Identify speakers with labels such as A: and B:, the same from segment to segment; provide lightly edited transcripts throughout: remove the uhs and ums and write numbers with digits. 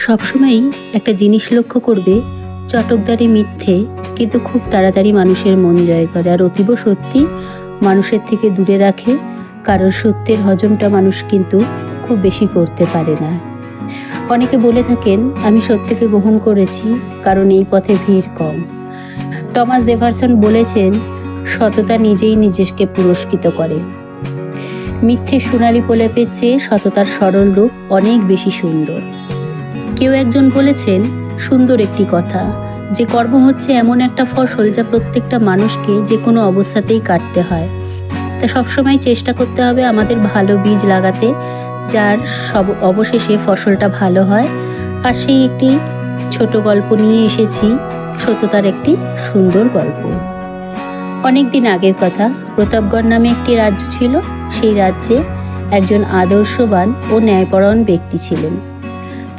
A: সবসময়ই একটা জিনিস লক্ষ্য করবে, চটকদারি মিথ্যে কিন্তু খুব তাড়াতাড়ি মানুষের মন জয় করে, আর অতীব সত্যি মানুষের থেকে দূরে রাখে। কারণ সত্যের হজমটা মানুষ কিন্তু খুব বেশি করতে পারে না। অনেকে বলে থাকেন, আমি সত্যকে গ্রহণ করেছি কারণ এই পথে ভিড় কম। টমাস জেফারসন বলেছেন, সততা নিজেই নিজেকে পুরস্কৃত করে। মিথ্যে সোনালি প্রলেপের চেয়ে সততার সরল রূপ অনেক বেশি সুন্দর। কেউ একজন বলেছেন, সুন্দর একটি কথা, যে কর্ম হচ্ছে এমন একটা ফসল যা প্রত্যেকটা মানুষকে যে কোনো অবস্থাতেই কাটতে হয়। তা সবসময় চেষ্টা করতে হবে আমাদের ভালো বীজ লাগাতে, যার অবশেষে ফসলটা ভালো হয়। আর সেই একটি ছোট গল্প নিয়ে এসেছি, সততার একটি সুন্দর গল্প। অনেক দিন আগের কথা, প্রতাপগড় নামে একটি রাজ্য ছিল। সেই রাজ্যে একজন আদর্শবান ও ন্যায়পরায়ণ ব্যক্তি ছিলেন।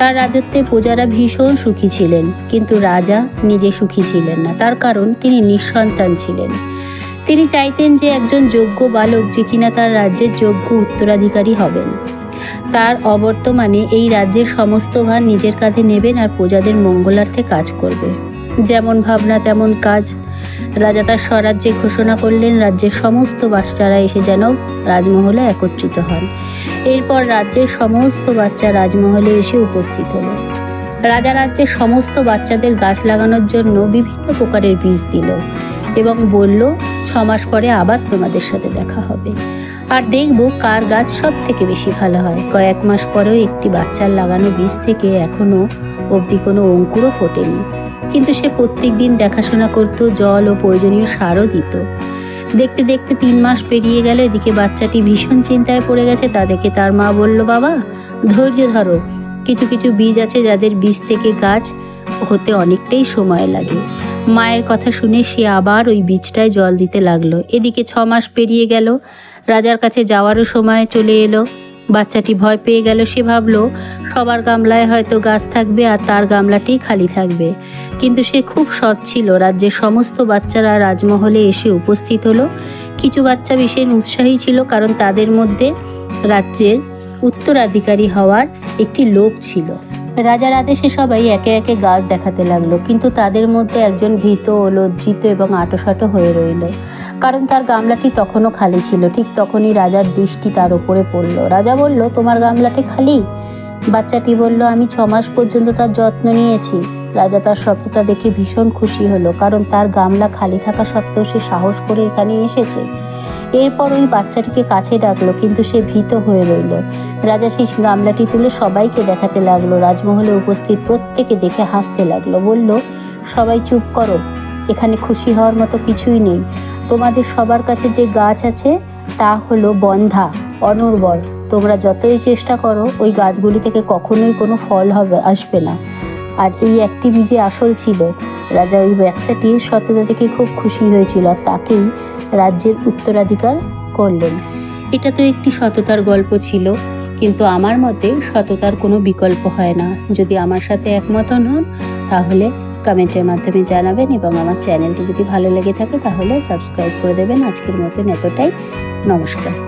A: তার রাজত্বে প্রজারা ভীষণ সুখী ছিলেন, কিন্তু রাজা নিজে সুখী ছিলেন না। তার কারণ তিনি নিঃসন্তান ছিলেন। তিনি চাইতেন যে একজন যোগ্য বালক, যে কিনা তার রাজ্যের যোগ্য উত্তরাধিকারী হবেন। তার অবর্তমানে এই রাজ্যের সমস্ত ভার নিজের কাঁধে নেবেন আর প্রজাদের মঙ্গলার্থে কাজ করবে। যেমন ভাবনা তেমন কাজ। রাজা তার স্বরাজ্যে ঘোষণা করলেন, রাজ্যের সমস্ত বাচ্চারা এসে যেন রাজমহলে একত্রিত হন। এরপর রাজ্যের সমস্ত বাচ্চা রাজমহলে এসে উপস্থিত হলো। রাজা রাজ্যের সমস্ত বাচ্চাদের গাছ লাগানোর জন্য বিভিন্ন প্রকারের বীজ দিল এবং বলল, 6 মাস পরে আবার তোমাদের সাথে দেখা হবে, আর দেখব কার গাছ সব থেকে বেশি ভালো হয়। কয়েক মাস পরেও একটি বাচ্চার লাগানো বীজ থেকে এখনো অবধি কোনো অঙ্কুরও ফোটেনি, কিন্তু সে প্রত্যেক দিন দেখাশোনা করত, জল ও প্রয়োজনীয় সারও দিত। দেখতে দেখতে 3 মাস পেরিয়ে গেল। এদিকে বাচ্চাটি ভীষণ চিন্তায় পড়ে গেছে। তা দেখে তার মা বলল, বাবা ধৈর্য ধরো, কিছু কিছু বীজ আছে যাদের বীজ থেকে গাছ হতে অনেকটাই সময় লাগে। মায়ের কথা শুনে সে আবার ওই বীজটায় জল দিতে লাগলো। এদিকে 6 মাস পেরিয়ে গেল। রাজার কাছে যাওয়ারও সময় চলে এলো। বাচ্চাটি ভয় পেয়ে গেল। সে ভাবলো সবার গামলায় হয়তো গাছ থাকবে আর তার গামলাটি খালি থাকবে। কিন্তু সে খুব সৎ ছিল। রাজ্যের সমস্ত বাচ্চারা রাজমহলে এসে উপস্থিত হলো। কিছু বাচ্চা ভীষণ উৎসাহী ছিল, কারণ তাদের মধ্যে রাজ্যের উত্তরাধিকারী হওয়ার একটি লোভ ছিল। রাজার আদেশে সবাই একে একে গাছ দেখাতে লাগলো, কিন্তু তাদের মধ্যে একজন ভীত ও লজ্জিত এবং আঁটোসাঁটো হয়ে রইল, কারণ তার গামলাটি তখনও খালি ছিল। ঠিক তখনই রাজার দৃষ্টি তার উপরে পড়ল। রাজা বলল, তোমার গামলাটি খালি? বাচ্চাটি বলল, আমি 6 মাস পর্যন্ত তার যত্ন নিয়েছি। রাজা তার সততা দেখে ভীষণ খুশি হলো, কারণ তার গামলা খালি থাকা সত্ত্বেও সে সাহস করে এখানে এসেছে। এরপর ওই বাচ্চাটিকে কাছে ডাকলো, কিন্তু সে ভীত হয়ে রইল। রাজা সেই গামলাটি তুলে সবাইকে দেখাতে লাগলো। রাজমহলে উপস্থিত প্রত্যেকে দেখে হাসতে লাগলো। বলল, সবাই চুপ করো, এখানে খুশি হওয়ার মতো কিছুই নেই। তোমাদের সবার কাছে যে গাছ আছে তা হলো বন্ধা, অনুর্বর। তোমরা যতই চেষ্টা করো ওই গাছগুলি থেকে কখনোই কোনো ফল আসবে না। আর এই একটি বীজে আসল ছিল। রাজা ওই বাচ্চাটির সততা দেখে খুব খুশি হয়েছিল আর তাকেই রাজ্যের উত্তরাধিকার করলেন। এটা তো একটি সততার গল্প ছিল, কিন্তু আমার মতে সততার কোনো বিকল্প হয় না। যদি আমার সাথে একমত হন তাহলে কমেন্টের মাধ্যমে জানাবেন, এবং আমার চ্যানেলটি যদি ভালো লেগে থাকে তাহলে সাবস্ক্রাইব করে দেবেন। আজকের মতন এতটাই। নমস্কার।